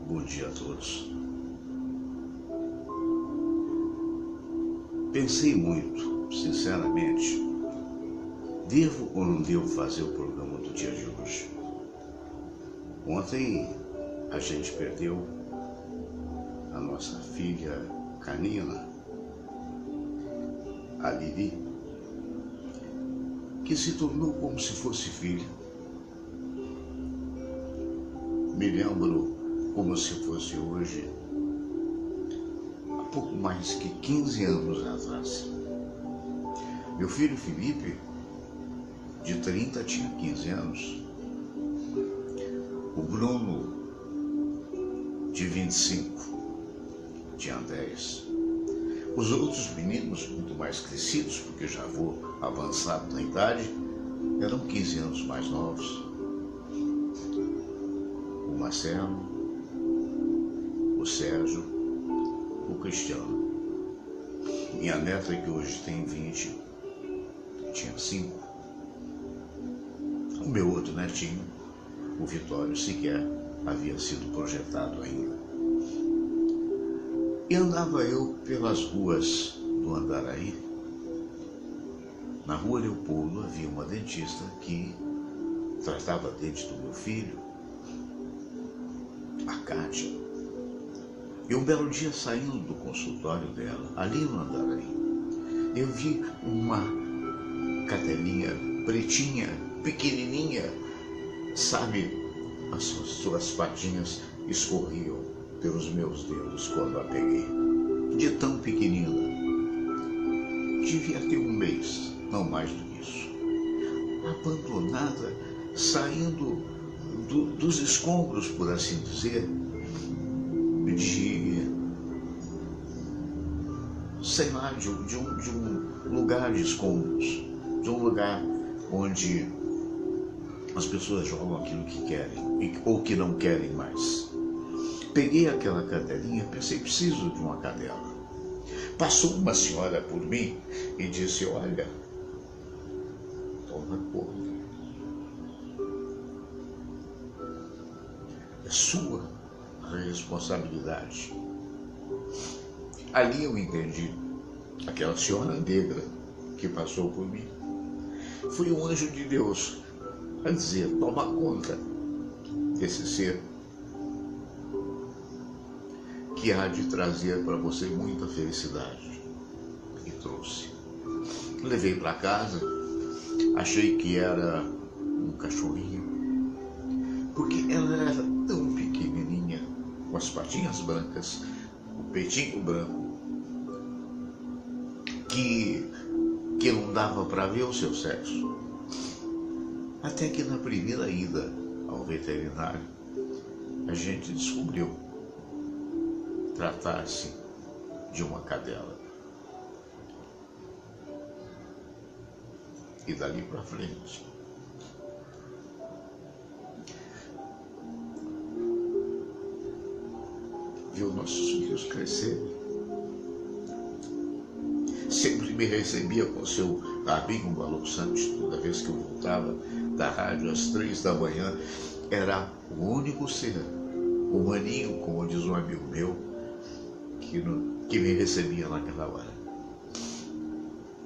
Bom dia a todos. Pensei muito, sinceramente, devo ou não devo fazer o programa do dia de hoje. Ontem a gente perdeu a nossa filha canina, a Lili, que se tornou como se fosse filha. Me lembro como se fosse hoje, há pouco mais que 15 anos atrás. Meu filho Felipe, de 30, tinha 15 anos. O Bruno, de 25, tinha 10. Os outros meninos, muito mais crescidos, porque já vou avançado na idade, eram 15 anos mais novos. O Marcelo, o Sérgio, o Cristiano. Minha neta, que hoje tem 20, tinha 5. O meu outro netinho, o Vitório, sequer havia sido projetado ainda. E andava eu pelas ruas do Andaraí. Na rua Leopoldo havia uma dentista que tratava dente do meu filho, a Kátia. E um belo dia, saindo do consultório dela, ali no Andaraí, eu vi uma cadelinha pretinha, pequenininha, sabe, as suas patinhas escorriam pelos meus dedos quando a peguei. De tão pequenina. Devia ter um mês, não mais do que isso. Abandonada, saindo dos escombros, por assim dizer, de um lugar de escombros, de um lugar onde as pessoas jogam aquilo que querem ou que não querem mais. Peguei aquela cadelinha, pensei, preciso de uma cadela. Passou uma senhora por mim e disse, olha, toma conta. É sua a responsabilidade. Ali eu entendi, aquela senhora negra que passou por mim foi um anjo de Deus a dizer, toma conta desse ser que há de trazer para você muita felicidade. E trouxe. Levei para casa, achei que era um cachorrinho, porque ela era tão pequenininha, com as patinhas brancas, o peitinho branco, que não dava para ver o seu sexo. Até que na primeira ida ao veterinário, a gente descobriu tratar-se de uma cadela. E dali para frente, viu nossos filhos crescerem. Sempre me recebia com seu rabinho balançante toda vez que eu voltava da rádio às 3 da manhã. Era o único ser, o maninho, como diz um amigo meu, que me recebia naquela hora.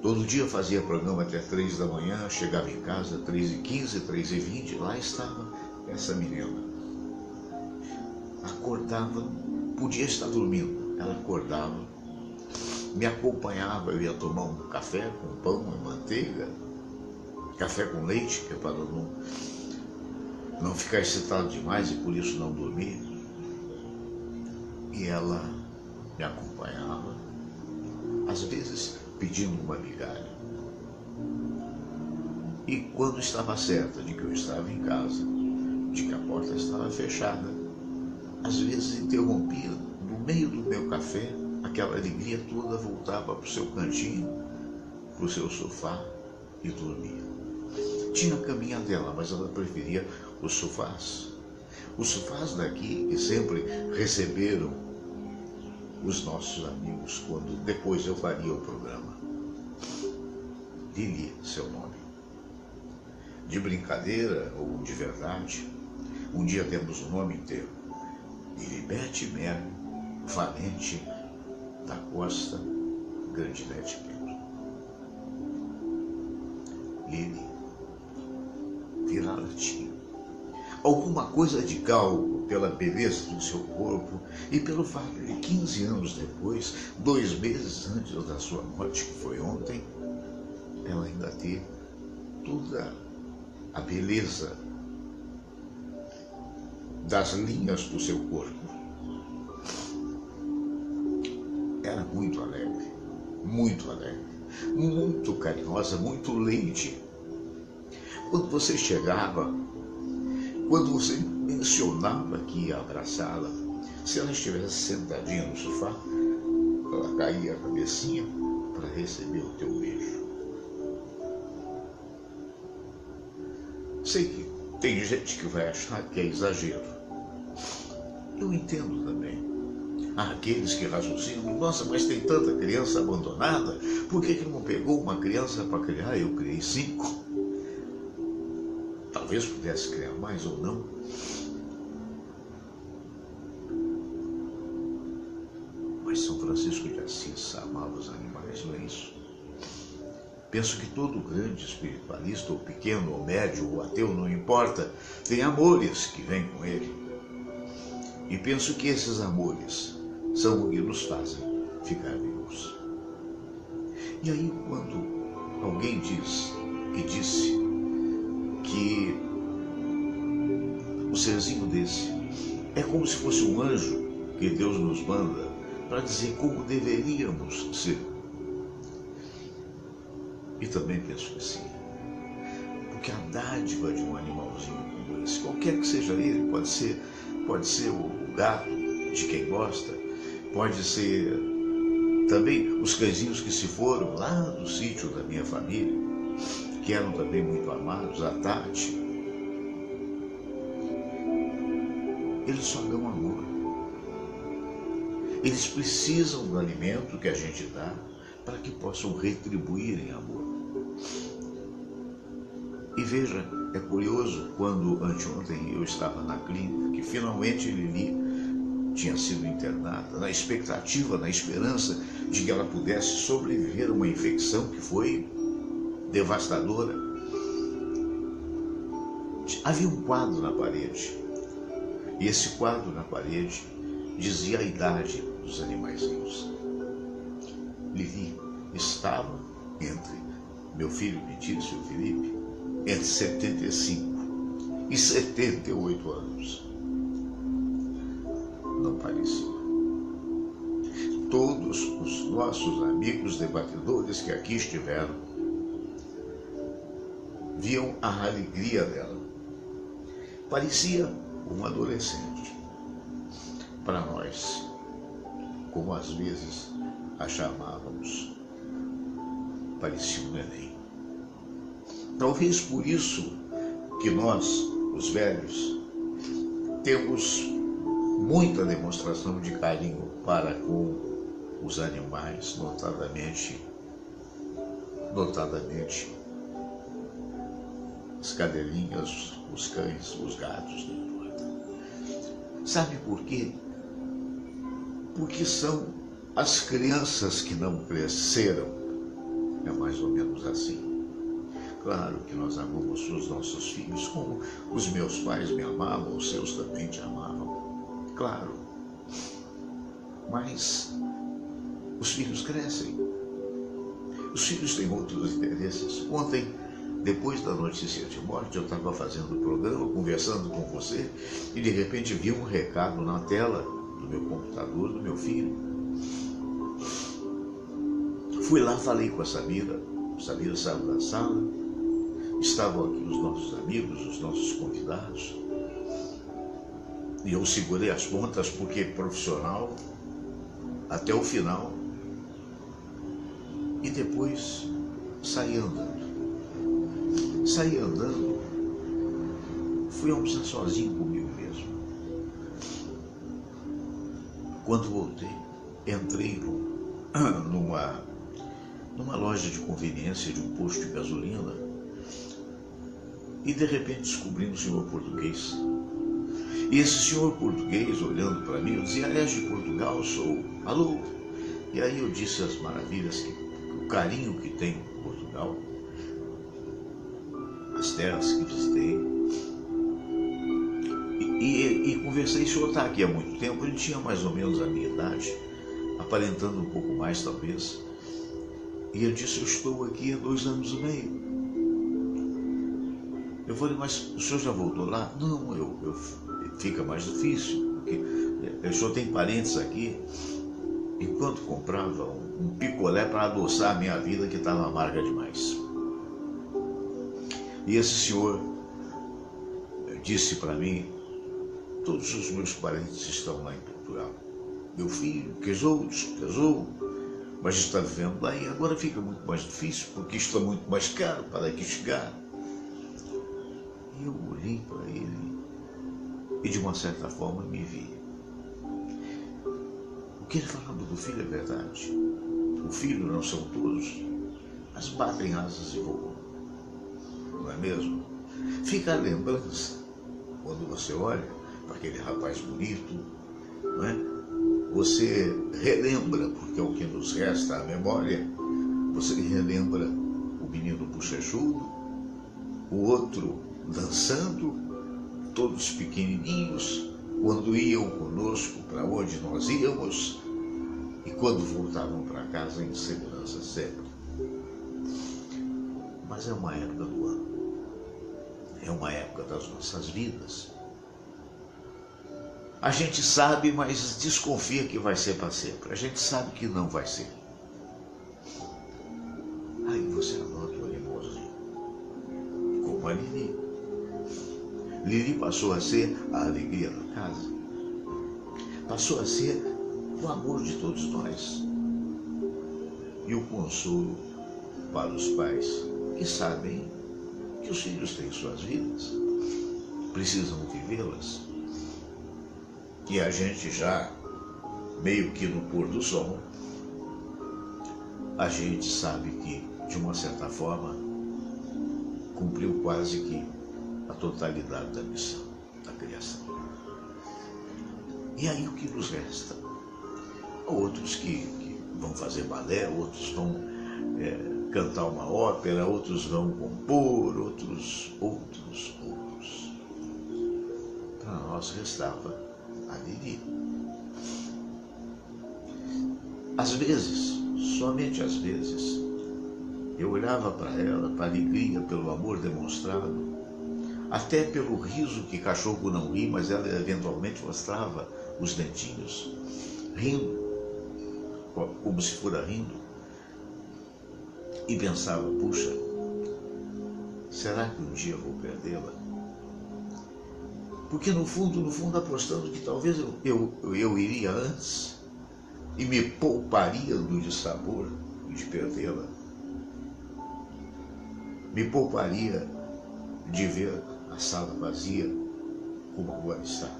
Todo dia fazia programa até 3 da manhã, chegava em casa 3h15, 3h20, lá estava essa menina. Acordava, podia estar dormindo, ela acordava, me acompanhava, eu ia tomar um café com pão e manteiga, café com leite, que é para não ficar excitado demais e por isso não dormir. E ela me acompanhava, às vezes pedindo uma migalha. E quando estava certa de que eu estava em casa, de que a porta estava fechada, às vezes interrompia, no meio do meu café, aquela alegria toda voltava para o seu cantinho, para o seu sofá e dormia. Tinha a caminha dela, mas ela preferia os sofás. Os sofás daqui que sempre receberam os nossos amigos quando depois eu faria o programa. Lili, seu nome. De brincadeira ou de verdade, um dia demos o nome inteiro. Ilibete Mero, Valente da Costa, Grandinete Pedro. Lili, vira-latinha. Alguma coisa de galgo pela beleza do seu corpo e pelo fato de 15 anos depois, 2 meses antes da sua morte, que foi ontem, ela ainda ter toda a beleza das linhas do seu corpo. Era muito alegre, muito carinhosa, muito leite. Quando você chegava, quando você mencionava que ia abraçá-la, se ela estivesse sentadinha no sofá, ela caía a cabecinha para receber o teu beijo. Sei que tem gente que vai achar que é exagero. Eu entendo também. Há aqueles que raciocinam, nossa, mas tem tanta criança abandonada, por que não pegou uma criança para criar? Eu criei 5. Talvez pudesse criar mais ou não. Mas São Francisco de Assis amava os animais, não é isso? Penso que todo grande espiritualista, ou pequeno, ou médio, ou ateu, não importa, tem amores que vêm com ele. E penso que esses amores são o que nos fazem ficar vivos. E aí, quando alguém disse que um serzinho desse é como se fosse um anjo que Deus nos manda para dizer como deveríamos ser. E também penso que sim. Porque a dádiva de um animalzinho como esse, qualquer que seja ele, pode ser o gato de quem gosta, pode ser também os cãezinhos que se foram lá do sítio da minha família, que eram também muito amados, a Tati. Eles só dão amor. Eles precisam do alimento que a gente dá para que possam retribuir em amor. E veja, é curioso, quando anteontem eu estava na clínica, que finalmente Lili tinha sido internada, na expectativa, na esperança de que ela pudesse sobreviver a uma infecção que foi devastadora. Havia um quadro na parede, e esse quadro na parede dizia a idade dos animaizinhos. Lili estava entre, meu filho Letício e o Felipe, entre 75 e 78 anos. Não parecia. Todos os nossos amigos debatedores que aqui estiveram viam a alegria dela. Parecia um adolescente. Para nós, como às vezes a chamávamos, parecia um neném. Talvez por isso que nós, os velhos, temos muita demonstração de carinho para com os animais, notadamente as cadelinhas, os cães, os gatos, não importa. Sabe por quê? Porque são as crianças que não cresceram. É mais ou menos assim. Claro que nós amamos os nossos filhos como os meus pais me amavam, os seus também te amavam. Claro. Mas os filhos crescem. Os filhos têm outros interesses. Ontem, depois da notícia de morte, eu estava fazendo o programa, conversando com você, e de repente vi um recado na tela do meu computador, do meu filho. Fui lá, falei com a Samira saiu da sala, estavam aqui os nossos amigos, os nossos convidados, e eu segurei as pontas porque profissional até o final, e depois saí andando, fui almoçar sozinho comigo mesmo. Quando voltei, entrei numa loja de conveniência de um posto de gasolina e de repente descobri um senhor português. E esse senhor português, olhando para mim, eu dizia: és de Portugal? Sou. Alô? E aí eu disse as maravilhas, o carinho que tem por Portugal, as terras que visitei. E conversei. O senhor está aqui há muito tempo. Ele tinha mais ou menos a minha idade, aparentando um pouco mais talvez. E ele disse: eu estou aqui há 2 anos e meio. Eu falei: mas o senhor já voltou lá? Não, fica mais difícil, porque o senhor tem parentes aqui. Enquanto comprava um picolé para adoçar a minha vida, que estava amarga demais. E esse senhor disse para mim: todos os meus parentes estão lá em Portugal. Meu filho casou, mas está vivendo lá, e agora fica muito mais difícil, porque está muito mais caro para aqui chegar. E eu olhei para ele e, de uma certa forma, me vi. O que ele falava do filho é verdade. O filho não são todos, mas batem asas e voam. Não é mesmo? Fica a lembrança, quando você olha para aquele rapaz bonito, não é? Você relembra, porque é o que nos resta a memória, você relembra o menino bochechudo, o outro dançando, todos pequenininhos, quando iam conosco para onde nós íamos e quando voltavam para casa em segurança sempre. Mas é uma época do ano, é uma época das nossas vidas. A gente sabe, mas desconfia que vai ser para sempre. A gente sabe que não vai ser. Aí você anota o animosinho, como a Lili. Lili passou a ser a alegria da casa. Passou a ser o amor de todos nós. E o consolo para os pais que sabem que os filhos têm suas vidas, precisam vivê-las. E a gente já, meio que no pôr do sol, a gente sabe que, de uma certa forma, cumpriu quase que a totalidade da missão, da criação. E aí o que nos resta? Outros que vão fazer balé, outros vão cantar uma ópera, outros vão compor, outros. Para nós restava a Lili. Às vezes, somente às vezes, eu olhava para ela, para a alegria, pelo amor demonstrado, até pelo riso, que cachorro não ri, mas ela eventualmente mostrava os dentinhos, rindo, como se fora rindo, e pensava: puxa, será que um dia vou perdê-la? Porque no fundo, apostando que talvez eu iria antes e me pouparia do dissabor de perdê-la. Me pouparia de ver a sala vazia como agora está.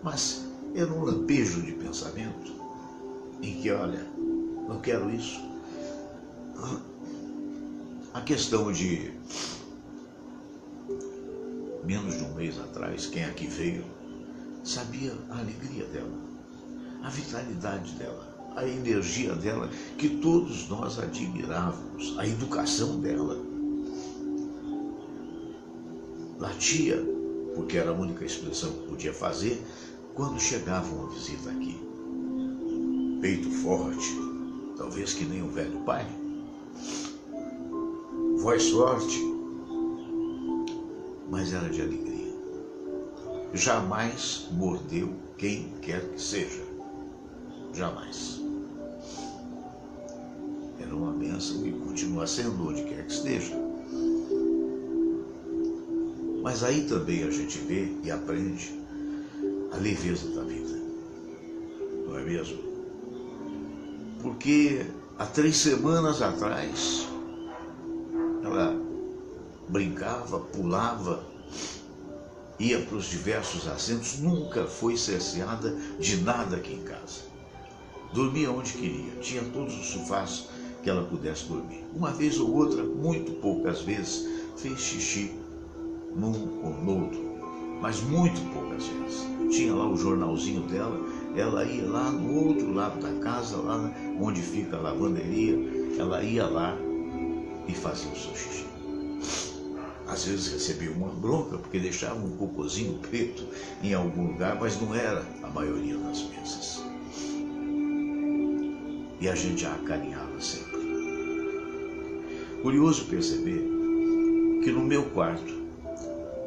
Mas era um lampejo de pensamento em que, olha, não quero isso. A questão de menos de um mês atrás, quem aqui veio sabia a alegria dela, a vitalidade dela, a energia dela, que todos nós admirávamos, a educação dela. Latia, porque era a única expressão que podia fazer quando chegava uma visita aqui. Peito forte, talvez que nem o velho pai. Voz forte, mas era de alegria. Jamais mordeu quem quer que seja. Jamais. Era uma bênção e continua sendo onde quer que esteja. Mas aí também a gente vê e aprende a leveza da vida. Não é mesmo? Porque há 3 semanas atrás ela brincava, pulava, ia para os diversos assentos, nunca foi cerceada de nada aqui em casa. Dormia onde queria, tinha todos os sofás que ela pudesse dormir. Uma vez ou outra, muito poucas vezes, fez xixi num ou no outro, mas muito poucas vezes. Tinha lá o jornalzinho dela, ela ia lá no outro lado da casa, lá onde fica a lavanderia, ela ia lá e fazia o seu xixi. Às vezes recebia uma bronca porque deixava um cocôzinho preto em algum lugar, mas não era a maioria das vezes. E a gente a acarinhava sempre. Curioso perceber que no meu quarto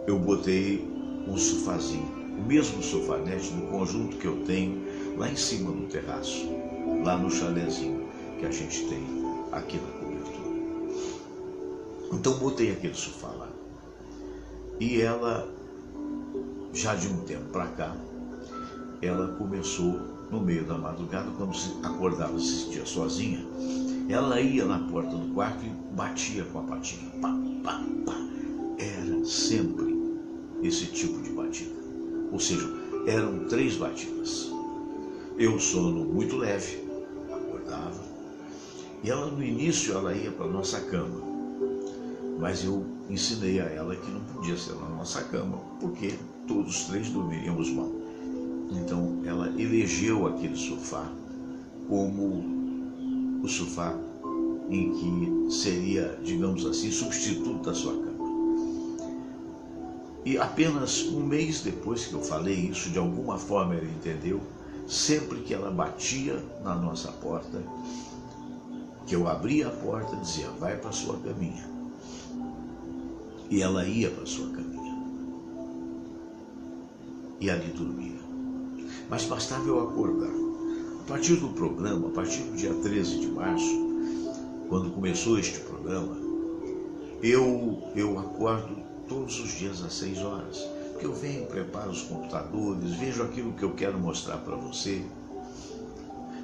eu botei um sofazinho, o mesmo sofanete do conjunto que eu tenho lá em cima no terraço, lá no chalezinho que a gente tem aqui na cobertura. Então botei aquele sofá lá. E ela, já de um tempo para cá, ela começou no meio da madrugada, quando se acordava, se sentia sozinha, ela ia na porta do quarto e batia com a patinha. Pá, pá, pá. Era sempre esse tipo de batida. Ou seja, eram 3 batidas. Eu, sono muito leve, acordava. E ela, no início, ela ia para a nossa cama. Mas eu ensinei a ela que não podia ser na nossa cama, porque todos os 3 dormiríamos mal. Então, ela elegeu aquele sofá como o sofá em que seria, digamos assim, substituto da sua cama. E apenas um mês depois que eu falei isso, de alguma forma ela entendeu, sempre que ela batia na nossa porta, que eu abria a porta, dizia, vai para a sua caminha. E ela ia para a sua caminha. E ali dormia. Mas bastava eu acordar. A partir do programa, a partir do dia 13 de março, quando começou este programa, eu acordo todos os dias às 6 horas. Porque eu venho, preparo os computadores, vejo aquilo que eu quero mostrar para você.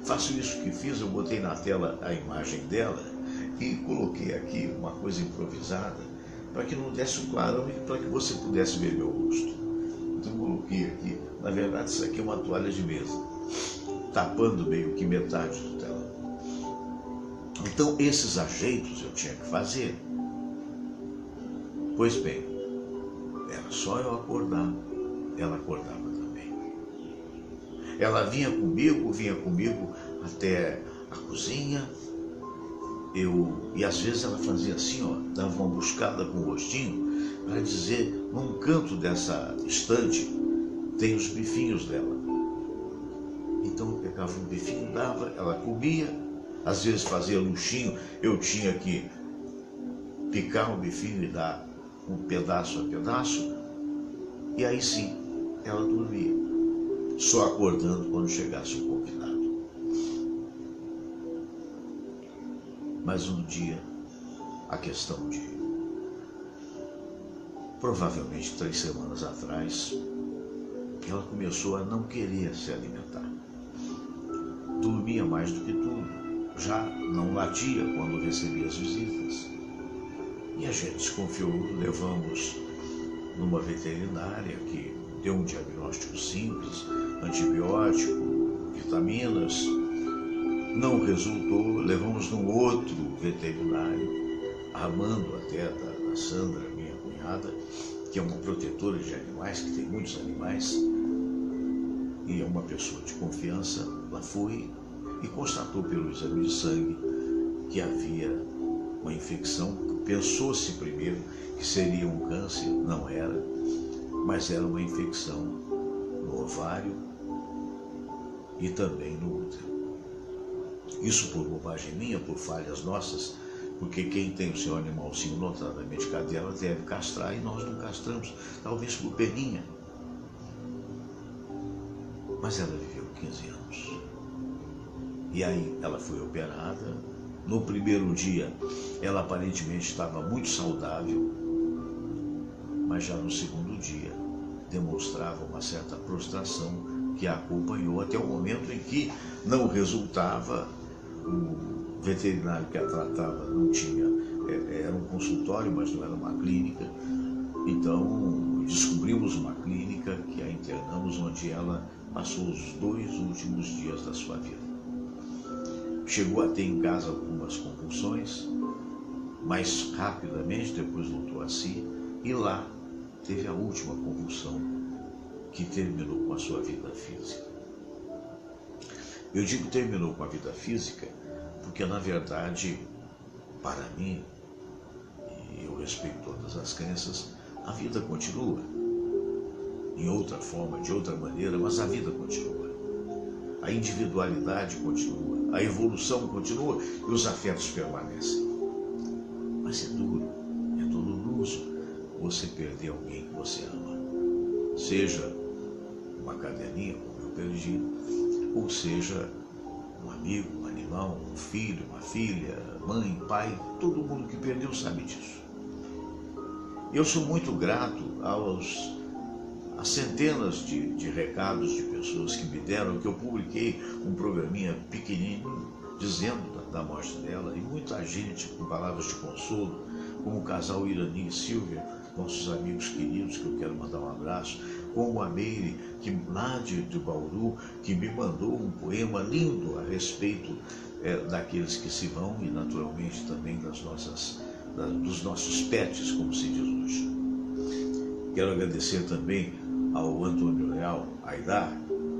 Faço isso que fiz, eu botei na tela a imagem dela e coloquei aqui uma coisa improvisada, para que não desse um clarão e para que você pudesse ver meu rosto. Então eu coloquei aqui, na verdade isso aqui é uma toalha de mesa, tapando meio que metade do telão. Então esses ajeitos eu tinha que fazer. Pois bem, era só eu acordar, ela acordava também. Ela vinha comigo até a cozinha. E às vezes ela fazia assim, ó, dava uma buscada com o rostinho para dizer, num canto dessa estante tem os bifinhos dela. Então eu pegava um bifinho, dava, ela comia, às vezes fazia luxinho, eu tinha que picar um bifinho e dar um pedaço a pedaço, e aí sim ela dormia, só acordando quando chegasse um convidado. Mas um dia, a questão de provavelmente 3 semanas atrás, ela começou a não querer se alimentar. Dormia mais do que tudo, já não latia quando recebia as visitas. E a gente desconfiou, levamos numa veterinária que deu um diagnóstico simples, antibiótico, vitaminas. Não resultou, levamos num outro veterinário, amando até da Sandra, minha cunhada, que é uma protetora de animais, que tem muitos animais, e é uma pessoa de confiança. Ela foi e constatou pelo exame de sangue que havia uma infecção. Pensou-se primeiro que seria um câncer, não era, mas era uma infecção no ovário e também no útero. Isso por bobagem minha, por falhas nossas, porque quem tem o seu animalzinho, notadamente cadela, deve castrar e nós não castramos, talvez por peninha. Mas ela viveu 15 anos. E aí ela foi operada. No primeiro dia, ela aparentemente estava muito saudável, mas já no segundo dia demonstrava uma certa prostração que a acompanhou até o momento em que não resultava. O veterinário que a tratava não tinha, era um consultório, mas não era uma clínica. Então descobrimos uma clínica que a internamos, onde ela passou os 2 últimos dias da sua vida. Chegou a ter em casa algumas convulsões, mas rapidamente depois voltou a si, e lá teve a última convulsão que terminou com a sua vida física. Eu digo terminou com a vida física porque, na verdade, para mim, e eu respeito todas as crenças, a vida continua. Em outra forma, de outra maneira, mas a vida continua. A individualidade continua, a evolução continua e os afetos permanecem. Mas é duro, é doloroso você perder alguém que você ama. Seja uma cadelinha, como eu perdi, ou seja um amigo, um animal, um filho, uma filha, mãe, pai, todo mundo que perdeu sabe disso. Eu sou muito grato às centenas de recados de pessoas que me deram, que eu publiquei um programinha pequenininho dizendo da morte dela, e muita gente com palavras de consolo, como o casal Irani e Silvia, nossos amigos queridos, que eu quero mandar um abraço, como a Meire, lá de Bauru, que me mandou um poema lindo a respeito daqueles que se vão e, naturalmente, também dos nossos pets, como se diz hoje. Quero agradecer também ao Antônio Leal Aidar.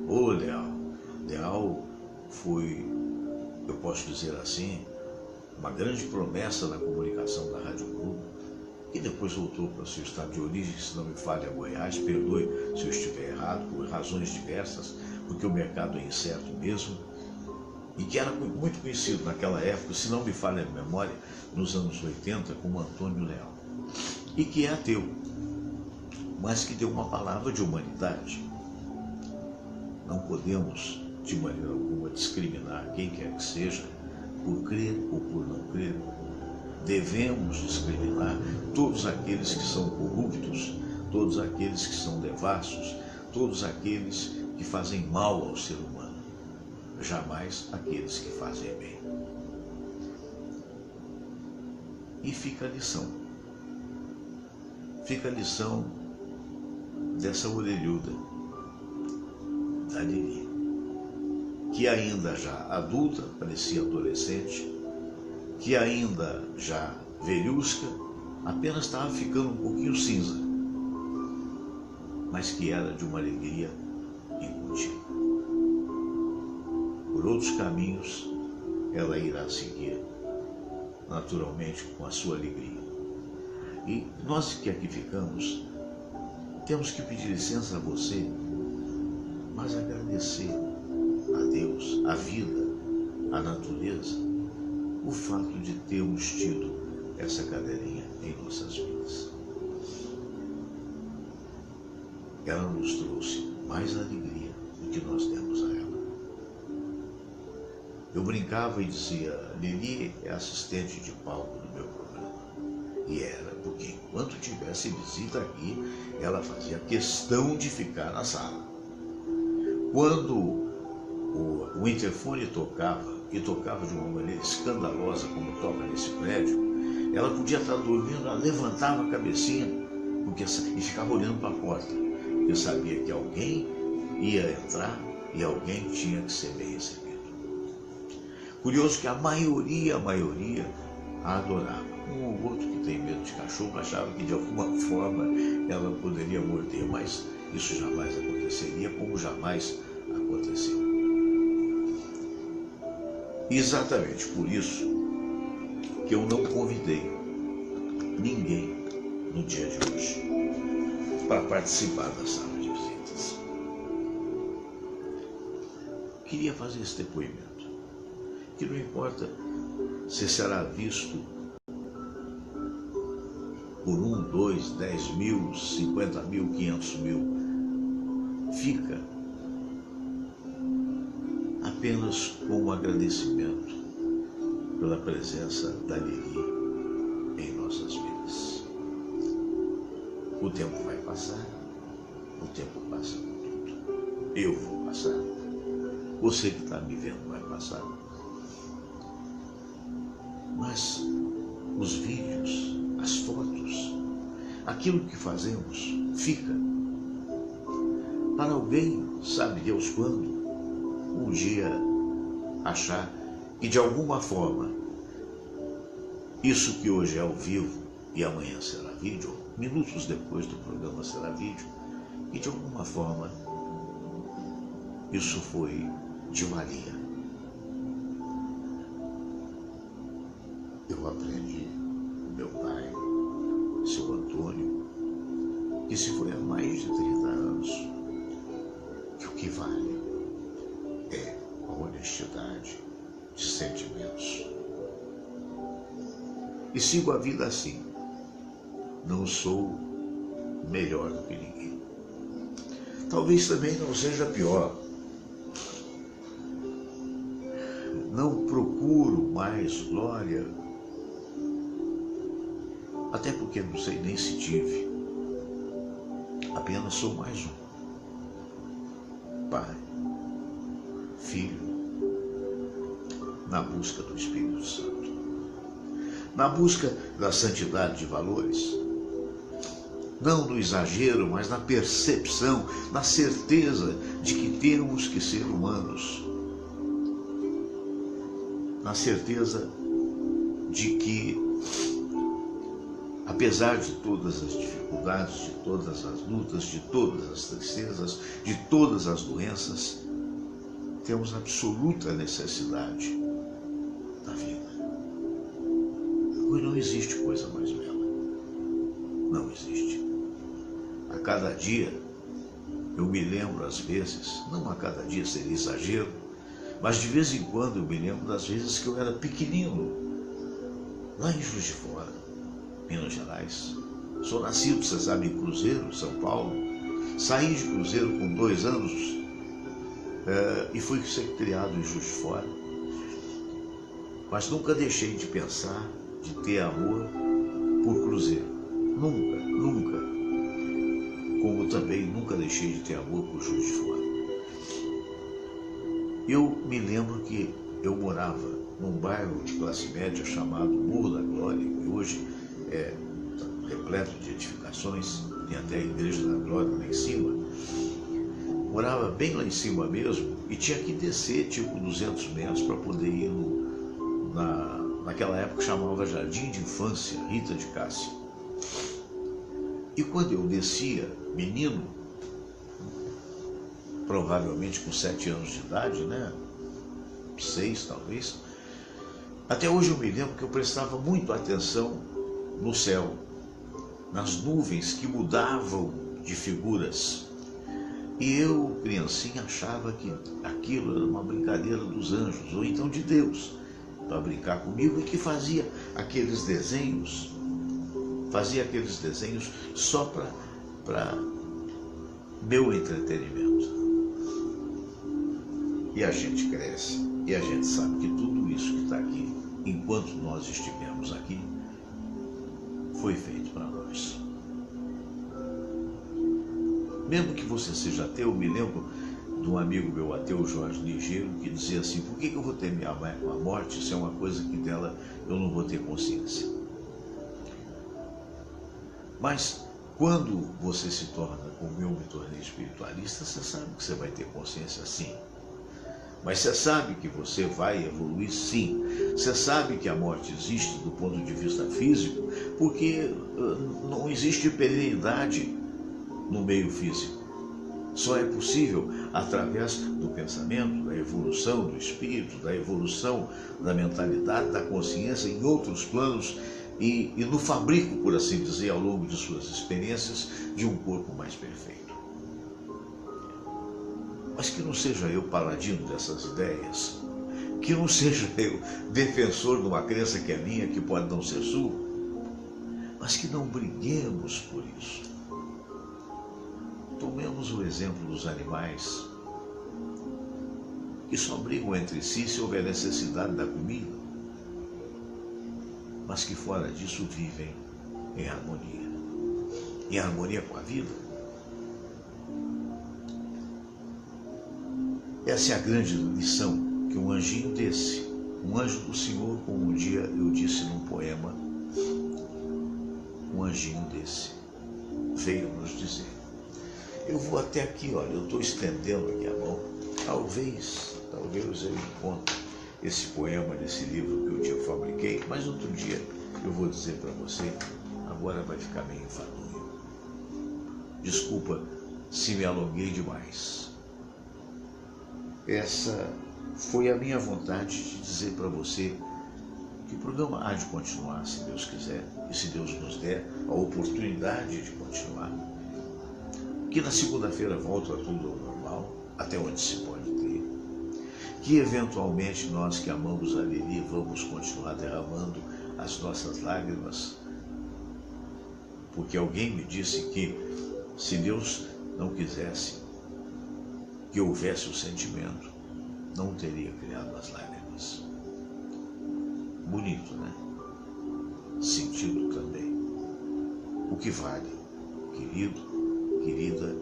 Ô Leal, Leal foi, eu posso dizer assim, uma grande promessa na comunicação da Rádio Globo, que depois voltou para o seu estado de origem, se não me falha, Goiás. Perdoe se eu estiver errado, por razões diversas, porque o mercado é incerto mesmo, e que era muito conhecido naquela época, se não me falha a memória, nos anos 80, como Antônio Leal, e que é ateu, mas que deu uma palavra de humanidade. Não podemos, de maneira alguma, discriminar quem quer que seja, por crer ou por não crer. Devemos discriminar todos aqueles que são corruptos, todos aqueles que são devassos, todos aqueles que fazem mal ao ser humano, jamais aqueles que fazem bem. E fica a lição dessa orelhuda, da Lili, que ainda já adulta, parecia adolescente, que ainda já velhusca, apenas estava ficando um pouquinho cinza, mas que era de uma alegria incontínua. Por outros caminhos, ela irá seguir, naturalmente, com a sua alegria. E nós que aqui ficamos, temos que pedir licença a você, mas agradecer a Deus, a vida, a natureza, o fato de termos tido essa cadelinha em nossas vidas. Ela nos trouxe mais alegria do que nós demos a ela. Eu brincava e dizia, Lili é assistente de palco do meu programa. E era, porque enquanto tivesse visita aqui, ela fazia questão de ficar na sala. Quando o interfone tocava, e tocava de uma maneira escandalosa, como toca nesse prédio, ela podia estar dormindo, ela levantava a cabecinha e ficava olhando para a porta, porque sabia que alguém ia entrar e alguém tinha que ser bem recebido. Curioso que a maioria a adorava. Um ou outro que tem medo de cachorro achava que de alguma forma ela poderia morder, mas isso jamais aconteceria, como jamais aconteceu. Exatamente por isso que eu não convidei ninguém no dia de hoje para participar da sala de visitas. Queria fazer esse depoimento, que não importa se será visto por 1, 2, 10 mil, 50 mil, 500 mil, fica apenas como agradecimento pela presença da Lili em nossas vidas. O tempo vai passar, o tempo passa com tudo. Eu vou passar, você que está me vendo vai passar. Mas os vídeos, as fotos, aquilo que fazemos fica. Para alguém, sabe Deus quando, um dia achar que de alguma forma isso que hoje é ao vivo e amanhã será vídeo, minutos depois do programa será vídeo, e de alguma forma isso foi de valia. Eu aprendi com meu pai, seu Antônio, que se foi há mais de 30 anos, que o que vale é a honestidade de sentimentos. E sigo a vida assim. Não sou melhor do que ninguém. Talvez também não seja pior. Não procuro mais glória, até porque não sei nem se tive. Apenas sou mais um. Pai, filho, na busca do Espírito Santo, na busca da santidade de valores, não no exagero, mas na percepção, na certeza de que temos que ser humanos, na certeza de que, apesar de todas as dificuldades, de todas as lutas, de todas as tristezas, de todas as doenças, temos absoluta necessidade da vida. Pois não existe coisa mais bela. Não existe. A cada dia, eu me lembro às vezes, não a cada dia seria exagero, mas de vez em quando eu me lembro das vezes que eu era pequenino, lá em Juiz de Fora, Minas Gerais. Sou nascido, você sabe, em Cruzeiro, São Paulo. Saí de Cruzeiro com 2 anos e fui ser criado em Juiz de Fora. Mas nunca deixei de pensar, de ter amor por Cruzeiro. Nunca, nunca. Como também nunca deixei de ter amor por Juiz de Fora. Eu me lembro que eu morava num bairro de classe média chamado Morro da Glória, que hoje é repleto de edificações, tem até a Igreja da Glória lá em cima. Morava bem lá em cima mesmo e tinha que descer tipo 200 metros para poder ir naquela época chamava Jardim de Infância, Rita de Cássia. E quando eu descia, menino, provavelmente com 7 anos de idade, né? 6 talvez. Até hoje eu me lembro que eu prestava muito atenção no céu, nas nuvens que mudavam de figuras. E eu, criancinha, achava que aquilo era uma brincadeira dos anjos, ou então de Deus, para brincar comigo, e que fazia aqueles desenhos só para meu entretenimento. E a gente cresce, e a gente sabe que tudo isso que está aqui, enquanto nós estivemos aqui, foi feito para nós. Mesmo que você seja ateu, eu me lembro de um amigo meu ateu, Jorge Ligeiro, que dizia assim: por que eu vou ter minha morte se é uma coisa que dela eu não vou ter consciência? Mas quando você se torna, como eu me tornei espiritualista, você sabe que você vai ter consciência sim. Mas você sabe que você vai evoluir sim. Você sabe que a morte existe do ponto de vista físico, porque não existe perenidade no meio físico. Só é possível através do pensamento, da evolução do espírito, da evolução da mentalidade, da consciência em outros planos e no fabrico, por assim dizer, ao longo de suas experiências, de um corpo mais perfeito. Mas que não seja eu paladino dessas ideias, que não seja eu defensor de uma crença que é minha, que pode não ser sua, mas que não briguemos por isso. Tomemos o exemplo dos animais, que só brigam entre si se houver necessidade da comida, mas que fora disso vivem em harmonia com a vida. Essa é a grande lição que um anjinho desse, um anjo do Senhor, como um dia eu disse num poema, um anjinho desse veio nos dizer. Eu vou até aqui, olha, eu estou estendendo aqui a mão, talvez eu encontre esse poema desse livro que um dia eu fabriquei, mas outro dia eu vou dizer para você, agora vai ficar meio enfadonho. Desculpa se me alonguei demais. Essa foi a minha vontade de dizer para você que o programa há de continuar, se Deus quiser, e se Deus nos der a oportunidade de continuar. Que na segunda-feira volta tudo ao normal, até onde se pode ter. Que eventualmente nós que amamos a Lili vamos continuar derramando as nossas lágrimas, porque alguém me disse que se Deus não quisesse que houvesse o sentimento, não teria criado as lágrimas. Bonito, né? Sentido também. O que vale, querido, querida,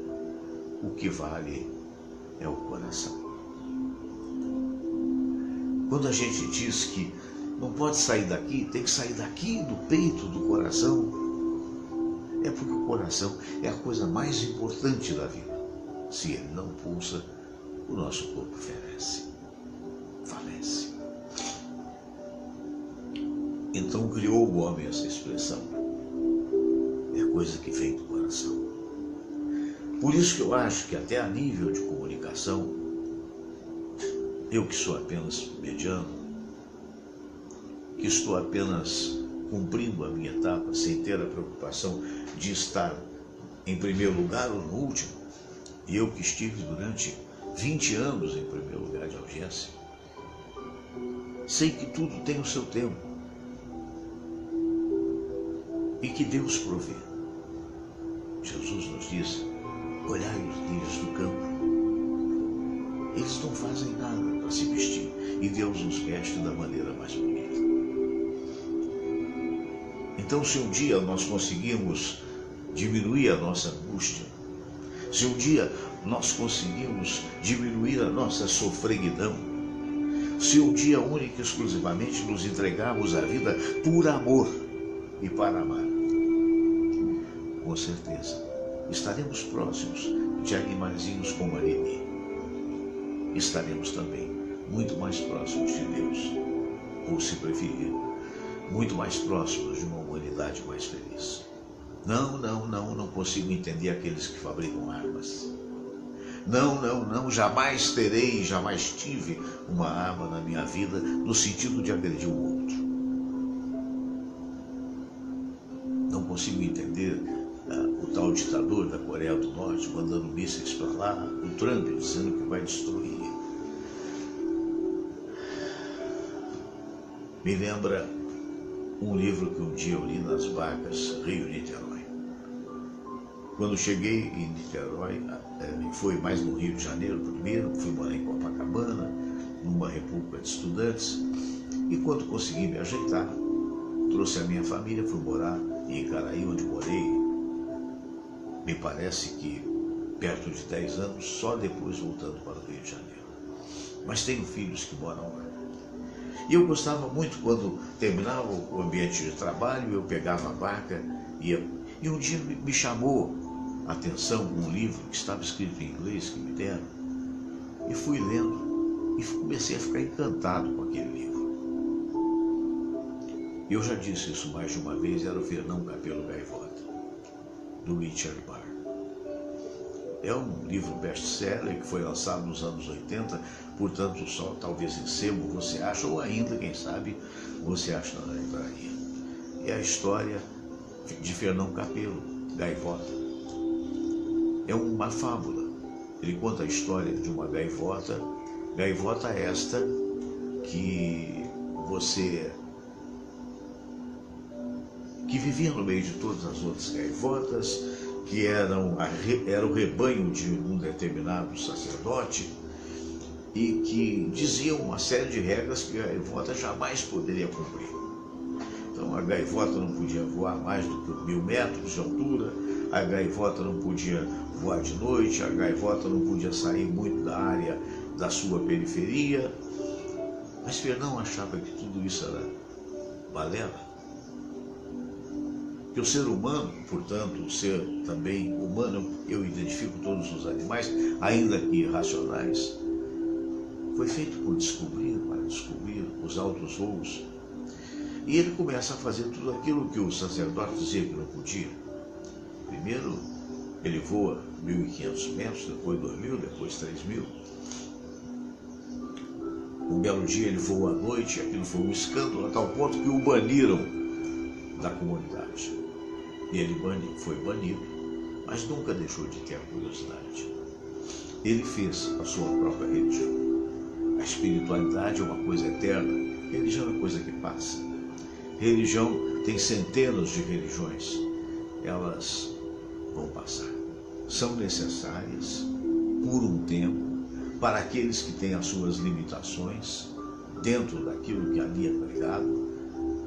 o que vale é o coração. Quando a gente diz que não pode sair daqui, tem que sair daqui do peito, do coração, é porque o coração é a coisa mais importante da vida. Se ele não pulsa, o nosso corpo falece. Então criou o homem essa expressão. É coisa que vem do coração. Por isso que eu acho que até a nível de comunicação, eu que sou apenas mediano, que estou apenas cumprindo a minha etapa, sem ter a preocupação de estar em primeiro lugar ou no último, e eu que estive durante 20 anos em primeiro lugar de audiência, sei que tudo tem o seu tempo e que Deus provê. Jesus nos diz: olhai os lírios do campo, eles não fazem nada para se vestir, e Deus os veste da maneira mais bonita. Então, se um dia nós conseguimos diminuir a nossa angústia, se um dia nós conseguimos diminuir a nossa sofreguidão, se um dia única e exclusivamente nos entregarmos à vida por amor e para amar, com certeza estaremos próximos de animaizinhos como a Lili. Estaremos também muito mais próximos de Deus, ou se preferir, muito mais próximos de uma humanidade mais feliz. Não consigo entender aqueles que fabricam armas. Não, jamais terei, jamais tive uma arma na minha vida no sentido de agredir o outro. Não consigo entender o tal ditador da Coreia do Norte mandando mísseis para lá, o Trump dizendo que vai destruir. Me lembra um livro que um dia eu li nas barcas Rio-Niterói. Quando cheguei em Niterói, foi mais no Rio de Janeiro primeiro, fui morar em Copacabana, numa república de estudantes, e quando consegui me ajeitar, trouxe a minha família, fui morar em Icaraí, onde morei, me parece que perto de 10 anos, só depois voltando para o Rio de Janeiro. Mas tenho filhos que moram lá. E eu gostava muito quando terminava o ambiente de trabalho, eu pegava a barca, ia. E um dia me chamou a atenção um livro que estava escrito em inglês, que me deram, e fui lendo, e comecei a ficar encantado com aquele livro. Eu já disse isso mais de uma vez, era o Fernão Capelo Gaivota, do Richard Barr. É um livro best-seller que foi lançado nos anos 80, portanto, só talvez em sebo você acha, ou ainda, quem sabe, você acha na livraria. É a história de Fernão Capelo Gaivota. É uma fábula. Ele conta a história de uma gaivota, gaivota esta que vivia no meio de todas as outras gaivotas, que era o rebanho de um determinado sacerdote, e que diziam uma série de regras que a gaivota jamais poderia cumprir. Então a gaivota não podia voar mais do que 1000 metros de altura, a gaivota não podia voar de noite, a gaivota não podia sair muito da área da sua periferia. Mas Fernão achava que tudo isso era balela. Que o ser humano, portanto, o ser também humano, eu identifico todos os animais, ainda que irracionais, foi feito para descobrir os altos voos. E ele começa a fazer tudo aquilo que o sacerdote dizia que não podia. Primeiro, Ele voa 1.500 metros, depois 2.000, depois 3.000. Um belo dia ele voou à noite, aquilo foi um escândalo a tal ponto que o baniram da comunidade. E ele foi banido, mas nunca deixou de ter a curiosidade. Ele fez a sua própria religião. A espiritualidade é uma coisa eterna, religião é uma coisa que passa. Religião tem centenas de religiões, elas vão passar. São necessárias por um tempo para aqueles que têm as suas limitações dentro daquilo que ali é pregado,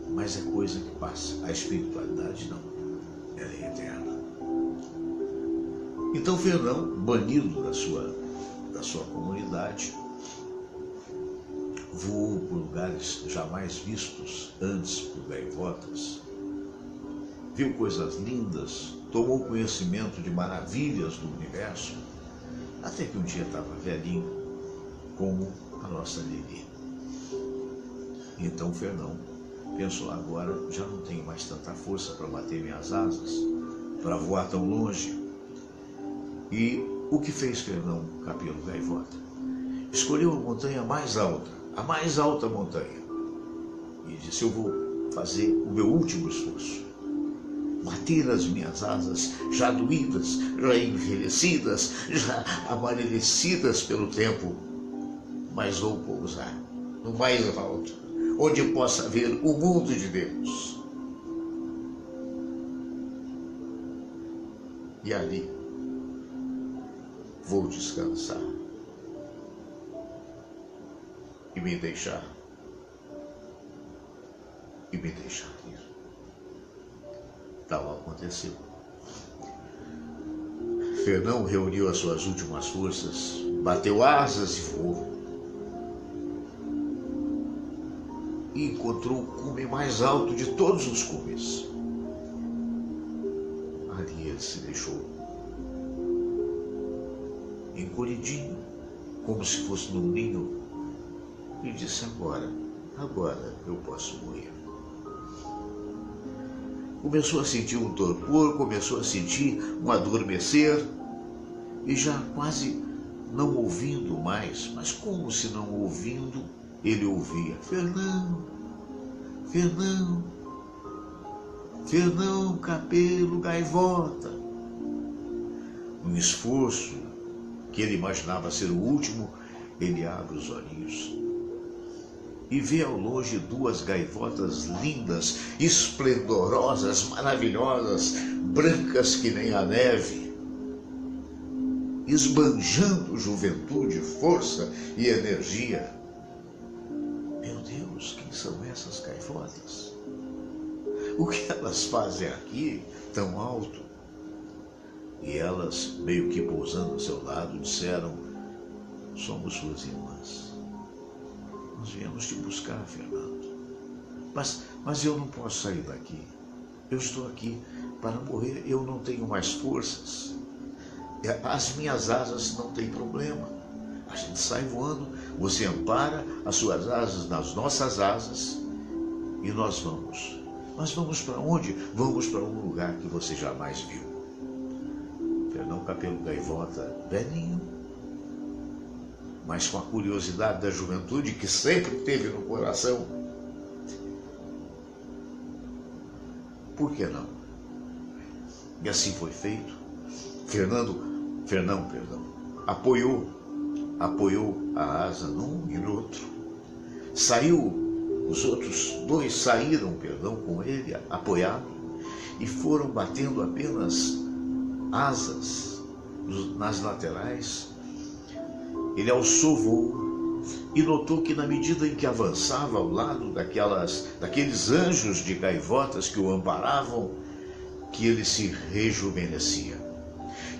mas é coisa que passa. A espiritualidade não, ela é eterna. Então Fernão, banido da sua comunidade, voou por lugares jamais vistos antes por gaivotas, viu coisas lindas, tomou conhecimento de maravilhas do universo, até que um dia estava velhinho, como a nossa Lili. Então Fernão pensou, agora já não tenho mais tanta força para bater minhas asas, para voar tão longe. E o que fez Fernão Capelo Gaivota? Escolheu a montanha mais alta, a mais alta montanha, e disse, eu vou fazer o meu último esforço. Bater as minhas asas, já doídas, já envelhecidas, já amarelecidas pelo tempo, mas vou pousar no mais alto, onde possa ver o mundo de Deus. E ali vou descansar e me deixar ir. Tal aconteceu. Fernão reuniu as suas últimas forças, bateu asas e voou. E encontrou o cume mais alto de todos os cumes. Ali ele se deixou, encolhidinho, como se fosse num ninho, e disse, agora eu posso morrer. Começou a sentir um torpor, começou a sentir um adormecer, e já quase não ouvindo mais, mas como se não ouvindo, ele ouvia, Fernão, Fernão, Fernão Capelo Gaivota. Um esforço que ele imaginava ser o último, ele abre os olhinhos e vê ao longe duas gaivotas lindas, esplendorosas, maravilhosas, brancas que nem a neve, esbanjando juventude, força e energia. Meu Deus, quem são essas gaivotas? O que elas fazem aqui tão alto? E elas, meio que pousando ao seu lado, disseram, somos suas irmãs. Nós viemos te buscar, Fernando. Mas eu não posso sair daqui. Eu estou aqui para morrer, eu não tenho mais forças. As minhas asas não têm problema. A gente sai voando, você ampara as suas asas nas nossas asas e nós vamos. Mas vamos para onde? Vamos para um lugar que você jamais viu. Fernão Capelo Gaivota, velhinho, mas com a curiosidade da juventude que sempre teve no coração. Por que não? E assim foi feito. Fernão, apoiou a asa num e no outro. Os outros dois saíram, com ele apoiado, e foram batendo apenas asas nas laterais. Ele alçou voo e notou que na medida em que avançava ao lado daqueles anjos de gaivotas que o amparavam, que ele se rejuvenescia,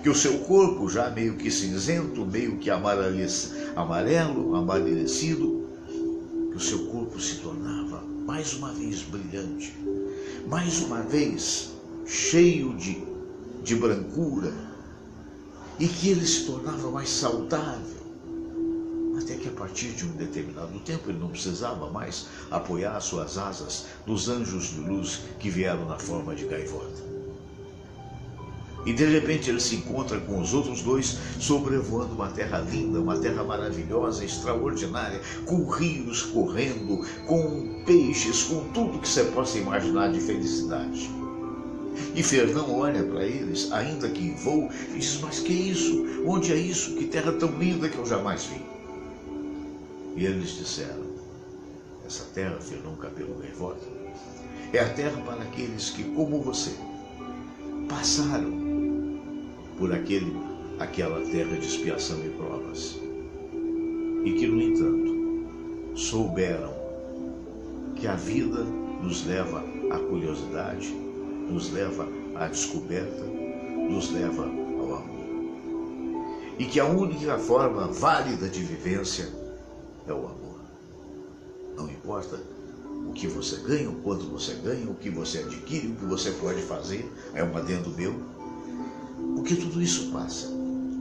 que o seu corpo já meio que cinzento, meio que amarelo, amarelecido, que o seu corpo se tornava mais uma vez brilhante, mais uma vez cheio de brancura, e que ele se tornava mais saudável, até que a partir de um determinado tempo ele não precisava mais apoiar suas asas nos anjos de luz que vieram na forma de gaivota. E de repente ele se encontra com os outros dois sobrevoando uma terra linda, uma terra maravilhosa, extraordinária, com rios correndo, com peixes, com tudo que você possa imaginar de felicidade. E Fernão olha para eles, ainda que em voo, e diz: mas que é isso? Onde é isso? Que terra tão linda que eu jamais vi. E eles disseram: essa terra, Fernão Capelo Gaivota, é a terra para aqueles que, como você, passaram por aquela terra de expiação e provas, e que, no entanto, souberam que a vida nos leva à curiosidade, nos leva à descoberta, nos leva ao amor. E que a única forma válida de vivência é o amor. Não importa o que você ganha, o quanto você ganha, o que você adquire, o que você pode fazer, é um adendo meu, porque tudo isso passa,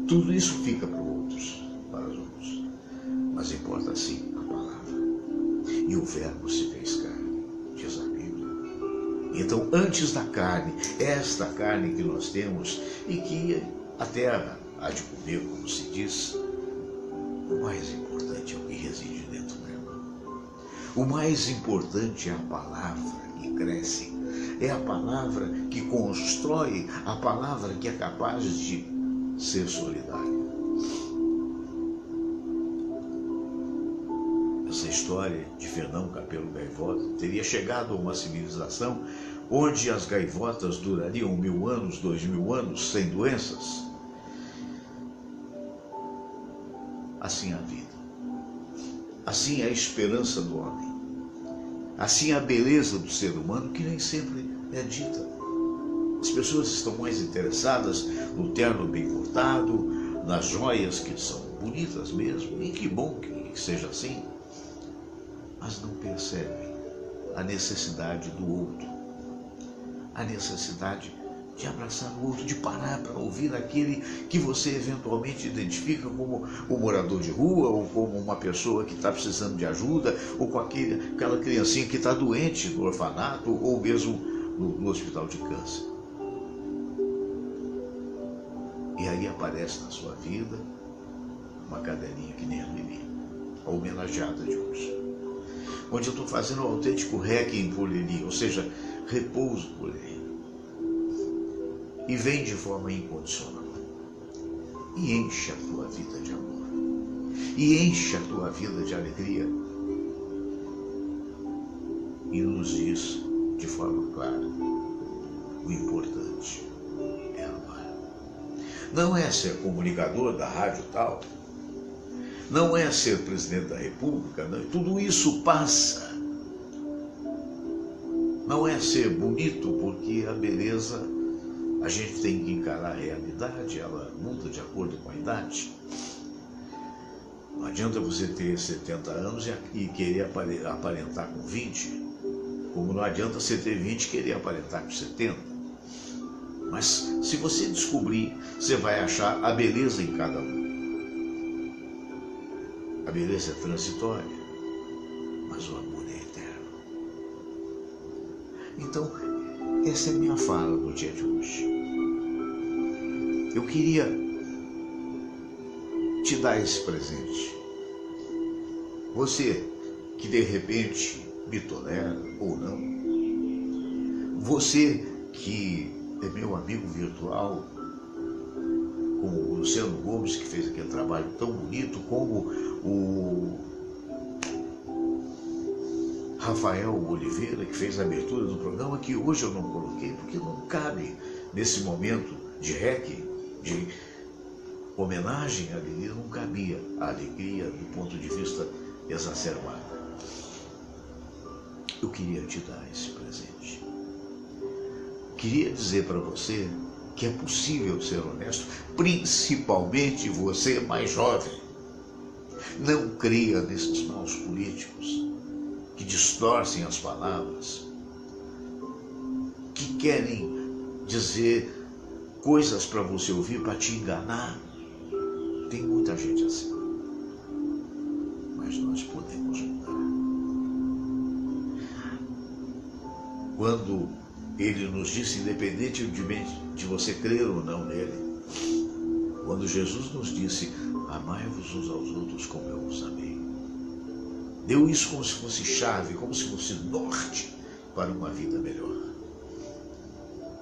tudo isso fica para os outros, mas importa sim a palavra. E o verbo se fez carne, diz a Bíblia. Então, antes da carne, esta carne que nós temos e que a terra há de comer, como se diz, o mais importante é o que reside dentro dela. O mais importante é a palavra que cresce, é a palavra que constrói, a palavra que é capaz de ser solidária. Essa história de Fernão Capelo Gaivota teria chegado a uma civilização onde as gaivotas durariam 1000 anos, 2000 anos, sem doenças. Assim é a vida. Assim é a esperança do homem. Assim é a beleza do ser humano, que nem sempre é dita. As pessoas estão mais interessadas no terno bem cortado, nas joias que são bonitas mesmo, e que bom que seja assim, mas não percebem a necessidade do outro, a necessidade de abraçar o outro, de parar para ouvir aquele que você eventualmente identifica como um morador de rua, ou como uma pessoa que está precisando de ajuda, ou com aquela criancinha que está doente no orfanato, ou mesmo no hospital de câncer. E aí aparece na sua vida uma cadelinha que nem a Lili, a homenageada de hoje, onde eu estou fazendo um autêntico requiem por Lili, ou seja, repouso por Lili. E vem de forma incondicional. E enche a tua vida de amor. E enche a tua vida de alegria. E nos diz de forma clara: o importante é amar. Não é ser comunicador da rádio tal. Não é ser presidente da República. Não. Tudo isso passa. Não é ser bonito, porque a beleza, a gente tem que encarar a realidade, ela muda de acordo com a idade. Não adianta você ter 70 anos e querer aparentar com 20, como não adianta você ter 20 e querer aparentar com 70. Mas se você descobrir, você vai achar a beleza em cada um. A beleza é transitória, mas o amor é eterno. Então, essa é a minha fala no dia de hoje. Eu queria te dar esse presente. Você que de repente me tolera ou não. Você que é meu amigo virtual, como o Luciano Gomes, que fez aquele trabalho tão bonito, como o Rafael Oliveira, que fez a abertura do programa, que hoje eu não coloquei, porque não cabe nesse momento de requiem, de homenagem à alegria, não cabia a alegria do ponto de vista exacerbado. Eu queria te dar esse presente. Queria dizer para você que é possível ser honesto, principalmente você mais jovem. Não creia nesses maus políticos que distorcem as palavras, que querem dizer coisas para você ouvir, para te enganar. Tem muita gente assim. Mas nós podemos mudar. Quando Ele nos disse, independente de você crer ou não nele, quando Jesus nos disse, amai-vos uns aos outros como eu vos amei, deu isso como se fosse chave, como se fosse norte para uma vida melhor.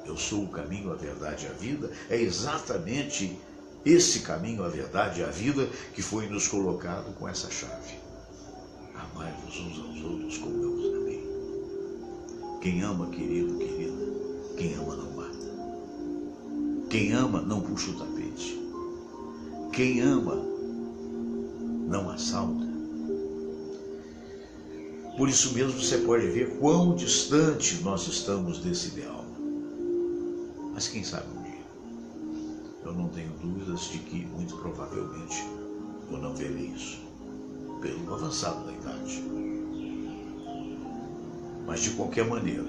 Eu sou o caminho, a verdade e a vida. É exatamente esse caminho, a verdade e a vida que foi nos colocado com essa chave. Amai-vos uns aos outros como eu vos amei. Quem ama, querido, querida, quem ama não mata. Quem ama não puxa o tapete. Quem ama não assalta. Por isso mesmo você pode ver quão distante nós estamos desse ideal. Mas quem sabe um dia? Eu não tenho dúvidas de que, muito provavelmente, eu não verei isso, pelo avançado da idade. Mas, de qualquer maneira,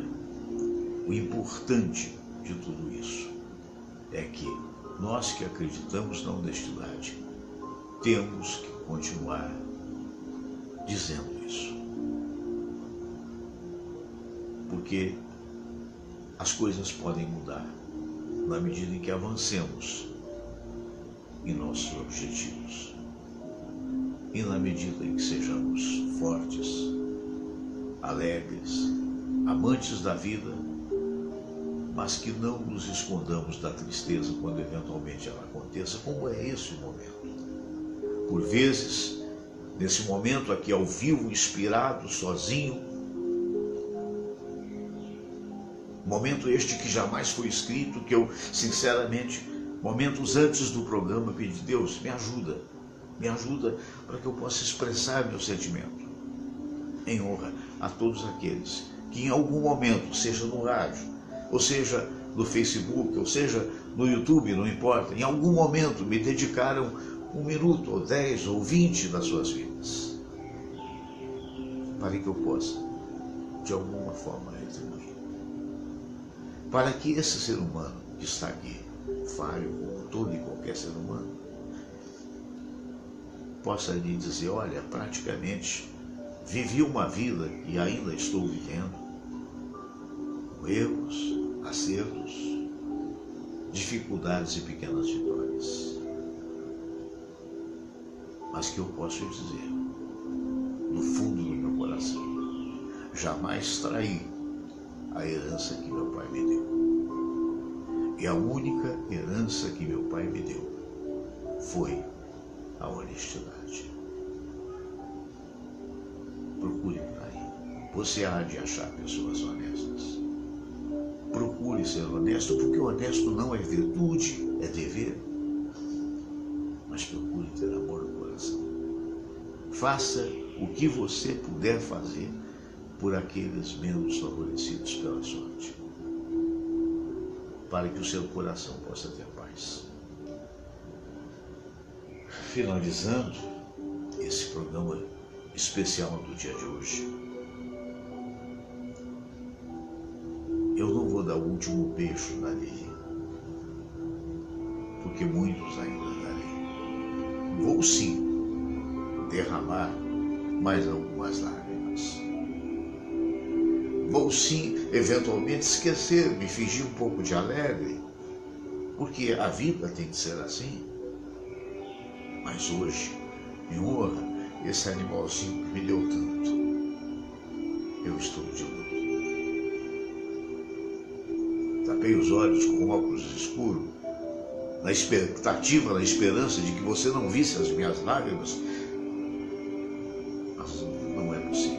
o importante de tudo isso é que nós que acreditamos na honestidade temos que continuar dizendo isso. Porque as coisas podem mudar na medida em que avancemos em nossos objetivos e na medida em que sejamos fortes, alegres, amantes da vida, mas que não nos escondamos da tristeza quando eventualmente ela aconteça, como é esse momento. Por vezes, nesse momento aqui ao vivo, inspirado, sozinho, momento este que jamais foi escrito, que eu, sinceramente, momentos antes do programa, pedi, Deus, me ajuda para que eu possa expressar meu sentimento, em honra a todos aqueles que em algum momento, seja no rádio, ou seja no Facebook, ou seja no YouTube, não importa, em algum momento me dedicaram 1 minuto, ou 10, ou 20 das suas vidas, para que eu possa, de alguma forma, retribuir. Para que esse ser humano que está aqui, falho como todo e qualquer ser humano, possa lhe dizer, olha, praticamente vivi uma vida e ainda estou vivendo, com erros, acertos, dificuldades e pequenas vitórias. Mas que eu posso dizer, no fundo do meu coração, jamais traí a herança que meu pai me deu. E a única herança que meu pai me deu foi a honestidade. Procure por aí. Você há de achar pessoas honestas. Procure ser honesto, porque honesto não é virtude, é dever. Mas procure ter amor no coração. Faça o que você puder fazer por aqueles menos favorecidos pela sorte, para que o seu coração possa ter paz. Finalizando esse programa especial do dia de hoje, eu não vou dar o último beijo na Lili, porque muitos ainda darei. Vou sim derramar mais algumas lágrimas. Vou sim, eventualmente, esquecer, me fingir um pouco de alegre, porque a vida tem que ser assim. Mas hoje, em honra, esse animalzinho que me deu tanto, eu estou de luto. Tapei os olhos com óculos escuros, na expectativa, na esperança de que você não visse as minhas lágrimas, mas não é possível.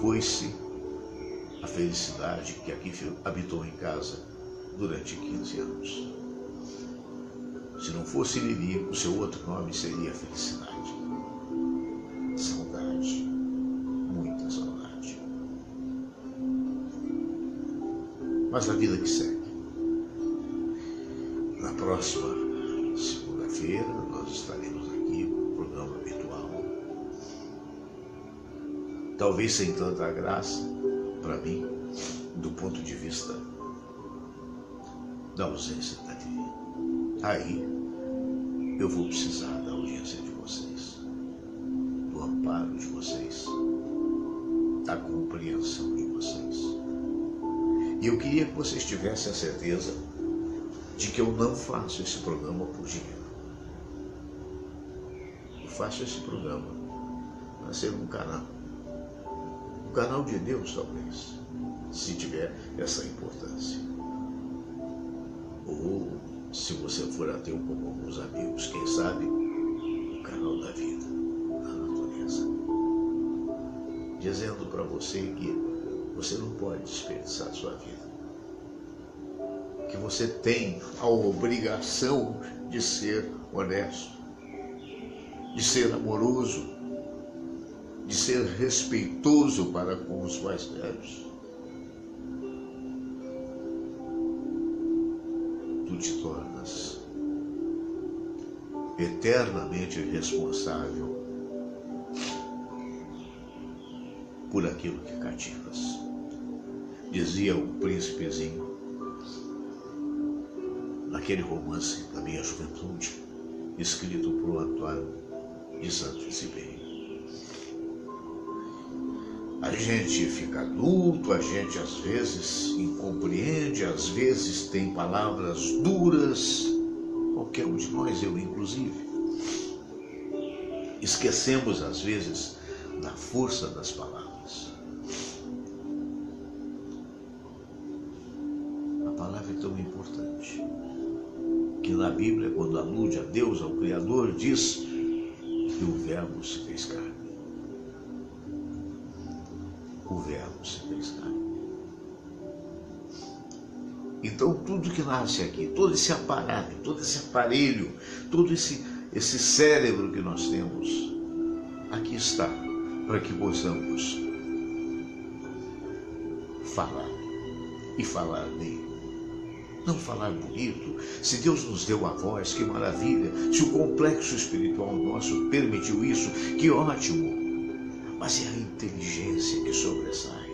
Foi-se a felicidade que aqui habitou em casa durante 15 anos. Se não fosse Lili, o seu outro nome seria felicidade. Saudade, muita saudade. Mas a vida que segue. Na próxima segunda-feira nós estaremos aqui no programa habitual. Talvez sem tanta graça, para mim, do ponto de vista da ausência da Lili. Aí eu vou precisar da audiência de vocês, do amparo de vocês, da a compreensão de vocês. E eu queria que vocês tivessem a certeza de que eu não faço esse programa por dinheiro. Eu faço esse programa para ser um canal de Deus, talvez, se tiver essa importância. Ou, se você for ateu como alguns amigos, quem sabe, o canal da vida, da natureza. Dizendo para você que você não pode desperdiçar a sua vida. Que você tem a obrigação de ser honesto, de ser amoroso, de ser respeitoso para com os mais velhos. Tu te tornas eternamente responsável por aquilo que cativas. Dizia um príncipezinho naquele romance da minha juventude, escrito por Antônio de Saint-Exupéry. A gente fica adulto, a gente às vezes incompreende, às vezes tem palavras duras, qualquer um de nós, eu inclusive. Esquecemos às vezes da força das palavras. A palavra é tão importante que na Bíblia, quando alude a Deus, ao Criador, diz que o Verbo se fez carne. O Verbo se fez carne. Então, tudo que nasce aqui, todo esse aparato, todo esse aparelho, todo esse cérebro que nós temos, aqui está, para que possamos falar e falar bem. Não falar bonito. Se Deus nos deu a voz, que maravilha. Se o complexo espiritual nosso permitiu isso, que ótimo. Mas é a inteligência que sobressai.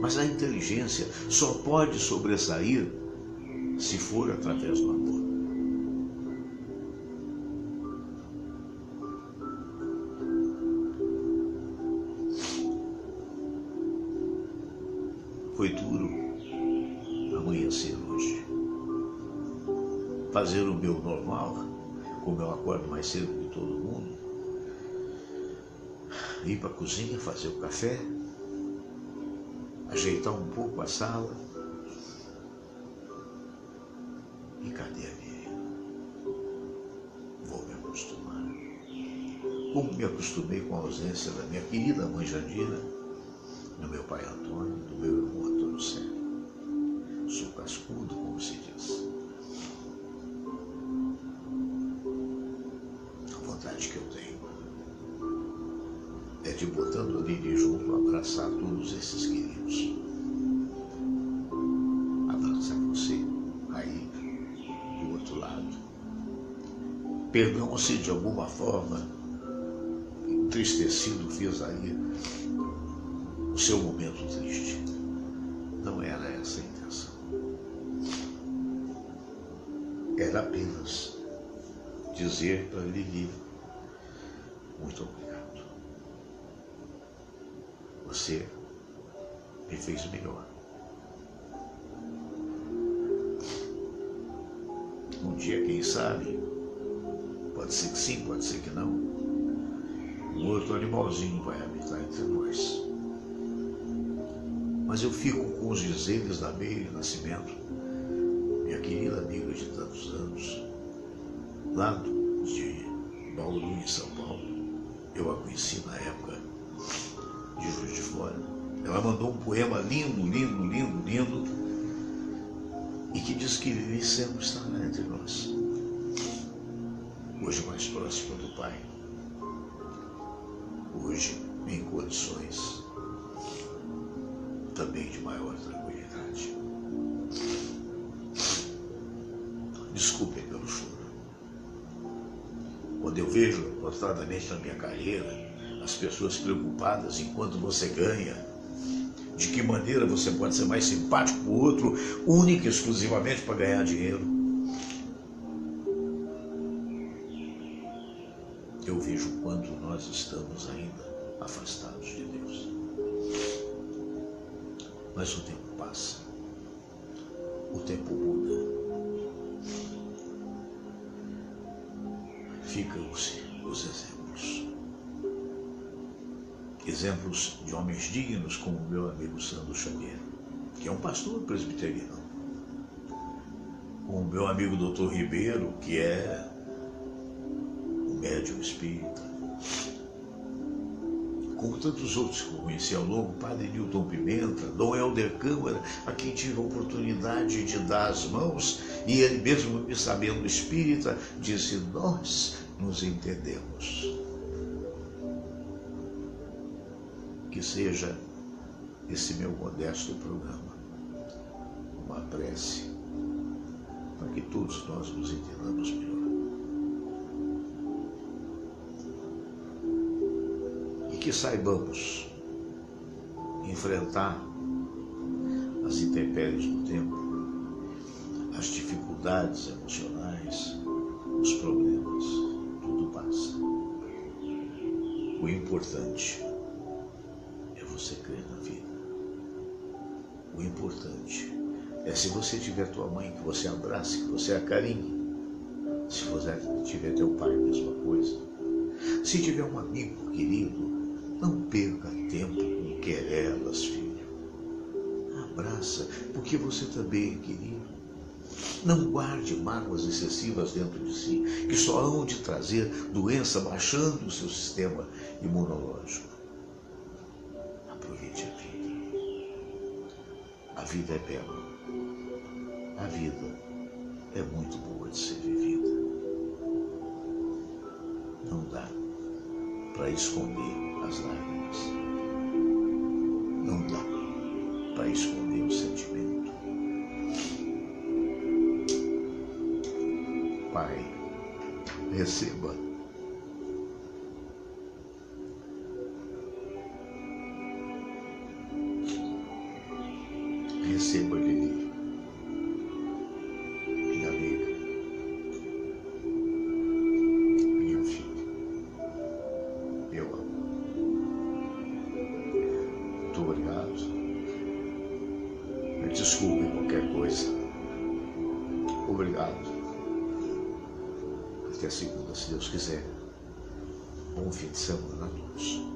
Mas a inteligência só pode sobressair se for através do amor. Foi duro amanhecer hoje. Fazer o meu normal, como eu acordo mais cedo que todo mundo. Ir para a cozinha, fazer o café, ajeitar um pouco a sala. E cadê a Miriam? Vou me acostumar. Como me acostumei com a ausência da minha querida mãe Jandira, do meu pai Antônio, do meu irmão Antônio Célio. Sou cascudo, como se diz. A vontade que eu tenho é de, botando a Lili junto, abraçar todos esses queridos. Abraçar você aí do outro lado. Perdão se de alguma forma entristecido fez aí o seu momento triste. Não era essa a intenção. Era apenas dizer para Lili: muito obrigado. Você me fez melhor. Um dia, quem sabe, pode ser que sim, pode ser que não, um outro animalzinho vai habitar entre nós. Mas eu fico com os dizeres da Meire Nascimento, minha querida amiga de tantos anos, lá de Bauru, em São Paulo. Eu a conheci na época de Juiz de Fora. Ela mandou um poema lindo, lindo, lindo, lindo, e que diz que Lili sempre estará entre nós. Hoje mais próxima do Pai. Hoje em condições também de maior tranquilidade. Desculpem pelo choro. Quando eu vejo, notadamente na minha carreira, as pessoas preocupadas em quanto você ganha, de que maneira você pode ser mais simpático para o outro, única e exclusivamente para ganhar dinheiro. Eu vejo quanto nós estamos ainda afastados de Deus. Mas o tempo passa, o tempo muda. Ficam-se os exemplos. Exemplos de homens dignos como o meu amigo Sandro Xavier, que é um pastor presbiteriano. Com o meu amigo Dr. Ribeiro, que é um médium espírita. Com tantos outros que eu conheci ao longo, Padre Newton Pimenta, Dom Helder Câmara, a quem tive a oportunidade de dar as mãos, e ele mesmo, me sabendo espírita, disse: nós nos entendemos. Que seja esse meu modesto programa uma prece para que todos nós nos entendamos melhor. E que saibamos enfrentar as intempéries do tempo, as dificuldades emocionais, os problemas. Tudo passa. O importante é você crer na vida. O importante é, se você tiver tua mãe, que você abrace, que você acarinhe. Se você tiver teu pai, a mesma coisa. Se tiver um amigo querido, não perca tempo com querelas, filho. Abraça, porque você também é querido. Não guarde mágoas excessivas dentro de si, que só hão de trazer doença, baixando o seu sistema imunológico. Aproveite a vida. A vida é bela. A vida é muito boa de ser vivida. Não dá para esconder as lágrimas. Não dá para esconder o sentimento. Pai, receba. Receba, Lili, minha amiga, minha filha, meu amor. Muito obrigado. Me desculpe qualquer coisa. Obrigado. Até segunda, se Deus quiser. Bom fim de semana a todos.